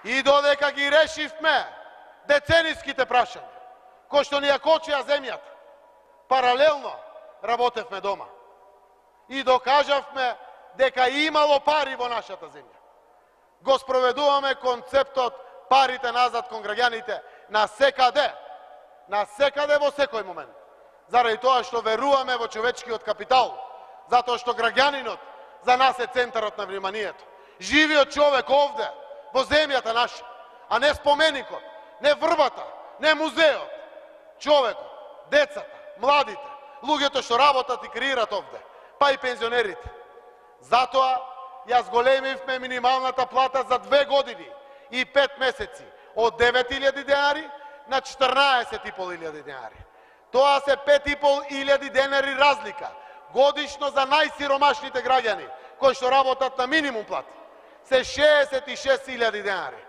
И додека ги решивме децениските прашања, кои што ни ја кочија земјата, паралелно работевме дома. И докажавме дека имало пари во нашата земја. Го спроведуваме концептот парите назад кон граѓаните на секаде во секој момент. Заради тоа што веруваме во човечкиот капитал, затоа што граѓанинот за нас е центарот на вниманието. Живиот човек овде, во земјата наша, а не споменикот, не врбата, не музеот. Човекот, децата, младите, луѓето што работат и креират овде, па и пензионерите. Затоа ја зголемивме минималната плата за 2 години и 5 месеци од 9.000 денари на 14.500 денари. Тоа се 5.500 денари разлика годишно за најсиромашните граѓани кои што работат на минимум плати. Се 66.000 денари.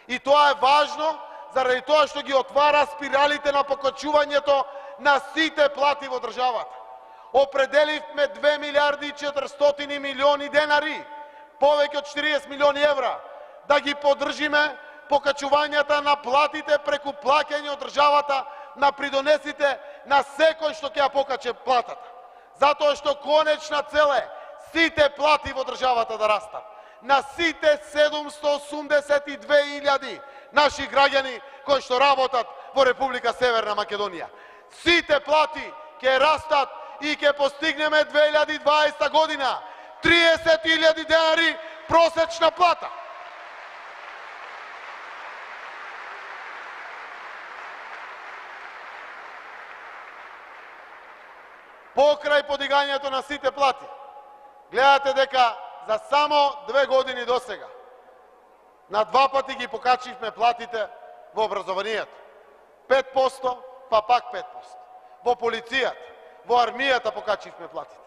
И тоа е важно заради тоа што ги отвара спиралите на покачувањето на сите плати во државата. Определивме 2 милиарди и 400 милиони денари, повеќе од 40 милиони евра, да ги поддржиме покачувањата на платите преку плаќање од државата на придонесите на секој што ќе ја покаче платата. Затоа што конечна цел е сите плати во државата да растат. На сите 782.000 наши граѓани кои што работат во Република Северна Македонија. Сите плати ќе растат и ќе постигнеме 2020 година 30.000 денари просечна плата. Покрај подигањето на сите плати, гледате дека за само 2 години до сега на 2 пати ги покачивме платите во образованието. 5%, па пак 5%. Во полицијата, во армијата покачивме платите.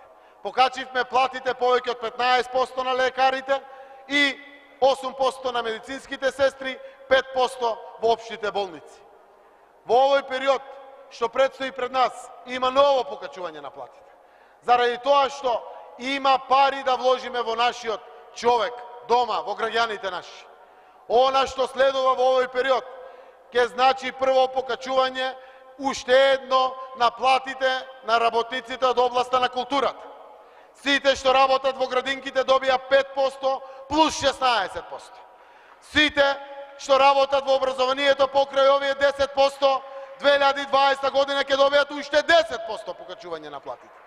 Покачивме платите повеќе од 15% на лекарите и 8% на медицинските сестри, 5% во општите болници. Во овој период што предстои пред нас, има ново покачување на платите. Заради тоа што има пари да вложиме во нашиот човек, дома, во граѓаните наши. Она што следува во овој период ќе значи прво покачување уште едно на платите на работниците од областа на културата. Сите што работат во градинките добија 5% плюс 16%. Сите што работат во образованието покрај овие 10%, 2020 година ќе добијат уште 10% покачување на платите.